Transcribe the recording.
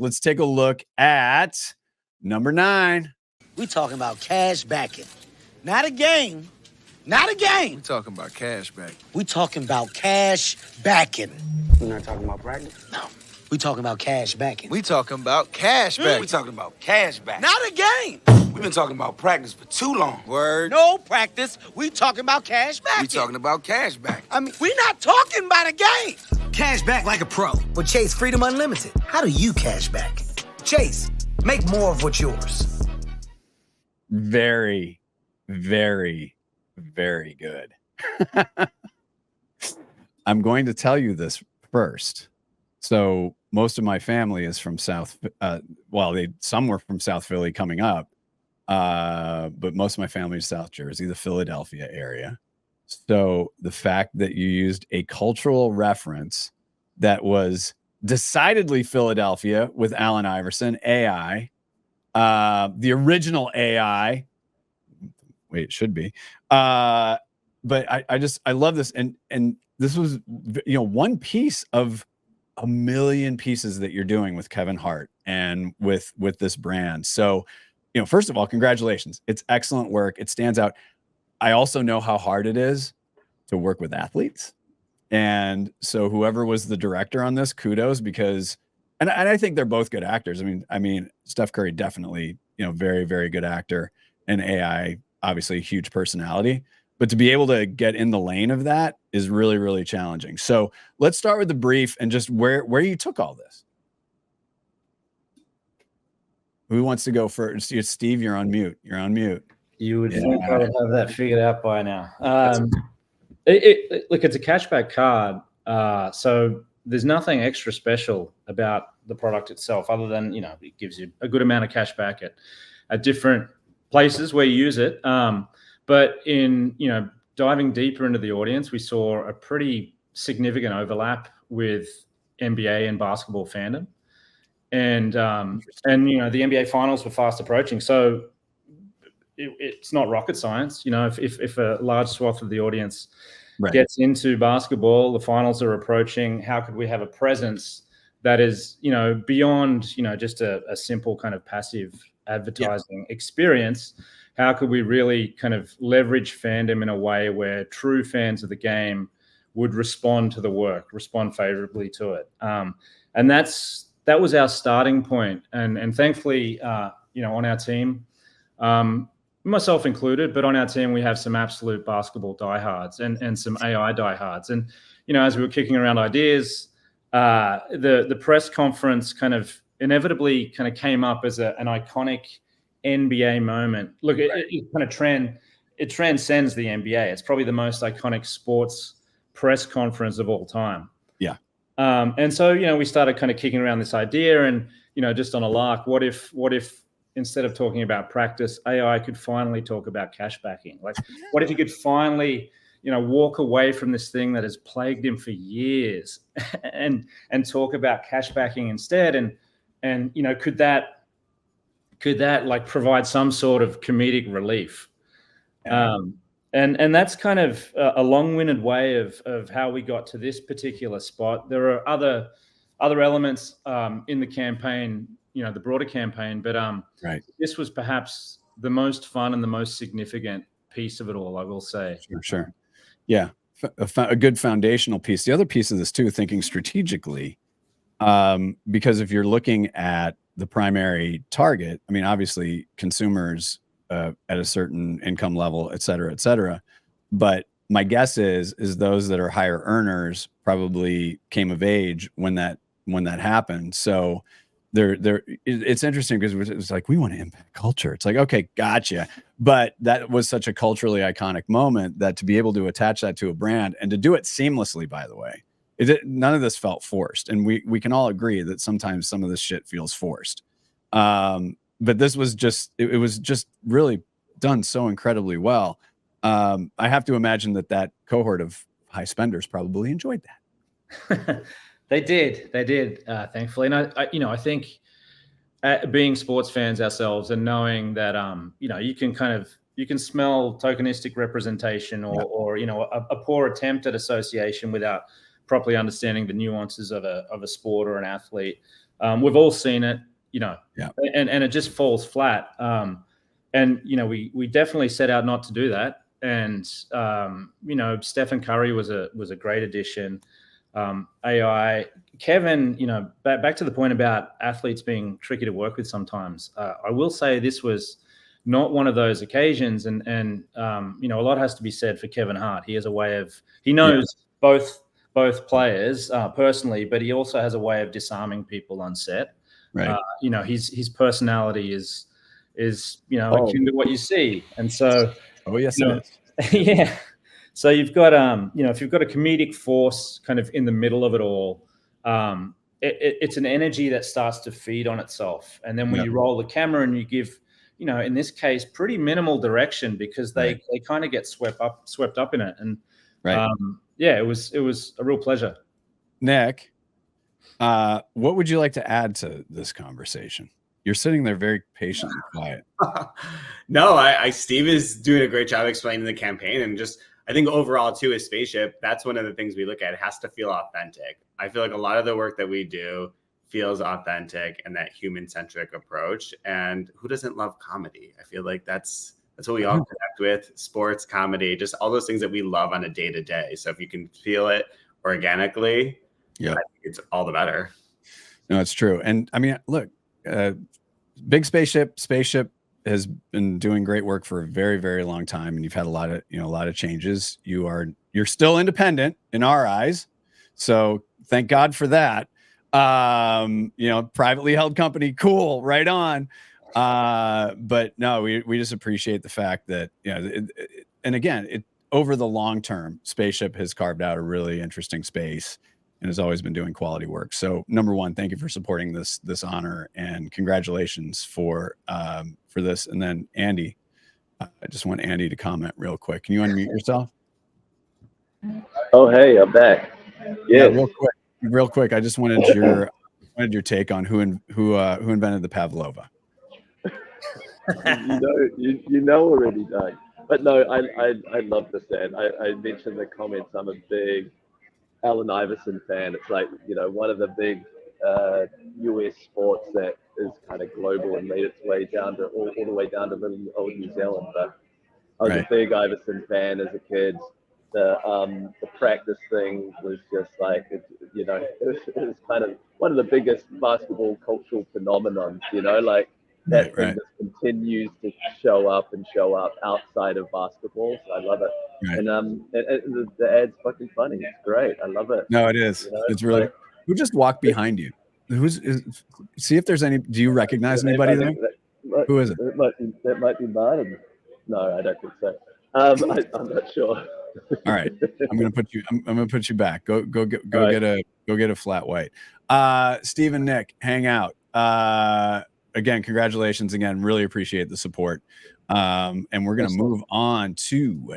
Let's take a look at number 9. We talking about cash backing. Not a game. Not a game. We talking about cash back. We talking about cash backing. We're not talking about practice? No. We talking about cash backing. We talking about cash back. We talking about cash back. Not a game. We've been talking about practice for too long. Word. No practice. We talking about cash backing. We talking about cash back. I mean, we not talking about a game. Cash back like a pro with Chase Freedom Unlimited. How do you cash back? Chase, make more of what's yours. Very, very, very good. I'm going to tell you this first. So most of my family is from South. Some were from South Philly coming up, but most of my family is South Jersey, the Philadelphia area. So the fact that you used a cultural reference that was decidedly Philadelphia with Allen Iverson, AI, the original AI. Wait, it should be. But I love this. And this was, one piece of a million pieces that you're doing with Kevin Hart and with this brand. So, first of all, congratulations. It's excellent work. It stands out. I also know how hard it is to work with athletes. And so whoever was the director on this, kudos, because, and I think they're both good actors. I mean, Steph Curry, definitely, very, very good actor, and AI, obviously a huge personality, but to be able to get in the lane of that is really, really challenging. So let's start with the brief and just where you took all this. Who wants to go first? Steve, you're on mute. You would think I would have that figured out by now. Look, it's a cashback card, so there's nothing extra special about the product itself, other than it gives you a good amount of cash back at different places where you use it. But in diving deeper into the audience, we saw a pretty significant overlap with NBA and basketball fandom, and the NBA finals were fast approaching, so it's not rocket science. If a large swath of the audience gets into basketball, the finals are approaching, how could we have a presence that is, beyond, just a simple kind of passive advertising experience? How could we really kind of leverage fandom in a way where true fans of the game would respond to the work, respond favorably to it? And that was our starting point. And thankfully, on our team, myself included, but on our team, we have some absolute basketball diehards and some AI diehards. And, as we were kicking around ideas, the press conference kind of inevitably kind of came up as an iconic NBA moment. Look, it transcends the NBA. It's probably the most iconic sports press conference of all time. Yeah. And so, we started kind of kicking around this idea and, just on a lark, what if instead of talking about practice, AI could finally talk about cash backing? Like, what if you could finally, walk away from this thing that has plagued him for years and talk about cash backing instead? And could that like provide some sort of comedic relief? And that's kind of a long-winded way of how we got to this particular spot. There are other elements in the campaign, the broader campaign, but this was perhaps the most fun and the most significant piece of it all, I will say. Sure. Yeah, a good foundational piece. The other piece of this too, thinking strategically, because if you're looking at the primary target, obviously consumers at a certain income level, et cetera, but my guess is those that are higher earners probably came of age when that happened. So it's interesting because it was like, we want to impact culture. It's like, okay, gotcha. But that was such a culturally iconic moment that to be able to attach that to a brand and to do it seamlessly, by the way, none of this felt forced. And we can all agree that sometimes some of this shit feels forced. But this was it was just really done so incredibly well. I have to imagine that cohort of high spenders probably enjoyed that. They did, thankfully. And I think being sports fans ourselves and knowing that, you can smell tokenistic representation or a poor attempt at association without properly understanding the nuances of a sport or an athlete. We've all seen it, you know, Yeah. and it just falls flat. And you know, we definitely set out not to do that. And you know, Stephen Curry was a great addition. AI, Kevin, you know, back to the point about athletes being tricky to work with sometimes. I will say this was not one of those occasions, and you know, a lot has to be said for Kevin Hart. He has a way of, he knows both players personally, but he also has a way of disarming people on set. Right. You know, his personality is you know, akin to what you see, and so Yes, you know, it is. yeah. So you've got you know, if you've got a comedic force kind of in the middle of it all, it's an energy that starts to feed on itself, and then when you roll the camera and you give, you know, in this case, pretty minimal direction, because they kind of get swept up in it, and yeah, it was a real pleasure. Nick, what would you like to add to this conversation? You're sitting there very patient and quiet. No, Steve is doing a great job explaining the campaign, and just, I think overall too, as Spaceship, that's one of the things we look at. It has to feel authentic. I feel like a lot of the work that we do feels authentic and that human-centric approach. And who doesn't love comedy? I feel like that's what we all connect with: sports, comedy, just all those things that we love on a day-to-day. So if you can feel it organically, I think it's all the better. No, it's true. And I mean, look, big Spaceship has been doing great work for a very, very long time, and you've had a lot of changes. You're still independent in our eyes, so thank God for that. You know, privately held company, cool, right on. But no, we just appreciate the fact that, you know, and again, over the long term, Spaceship has carved out a really interesting space and has always been doing quality work. So number one, thank you for supporting this honor, and congratulations for this. And then Andy, I just want Andy to comment real quick. Can you unmute yourself? Oh, hey, I'm back. Yeah, real quick. I just wanted your take on who invented the pavlova. you know already, Doug. But no, I love the set. I mentioned in the comments, I'm a big Allen Iverson fan. It's like, you know, one of the big US sports that is kind of global and made its way down to all the way down to little old New Zealand. But I was a big Iverson fan as a kid. The practice thing was just like, it was kind of one of the biggest basketball cultural phenomenons, you know, like that thing just continues to show up outside of basketball. So I love it. And the ad's fucking funny. It's great. I love it. No, it is. You know? It's really like, who just walked behind you? See if there's any. Do you recognize anybody there? Who is it? That might be Martin. No, I don't think so. I'm not sure. All right, I'm gonna put you back. Go get a flat white. Steve and Nick, hang out. Again, congratulations again. Really appreciate the support. And we're gonna move on to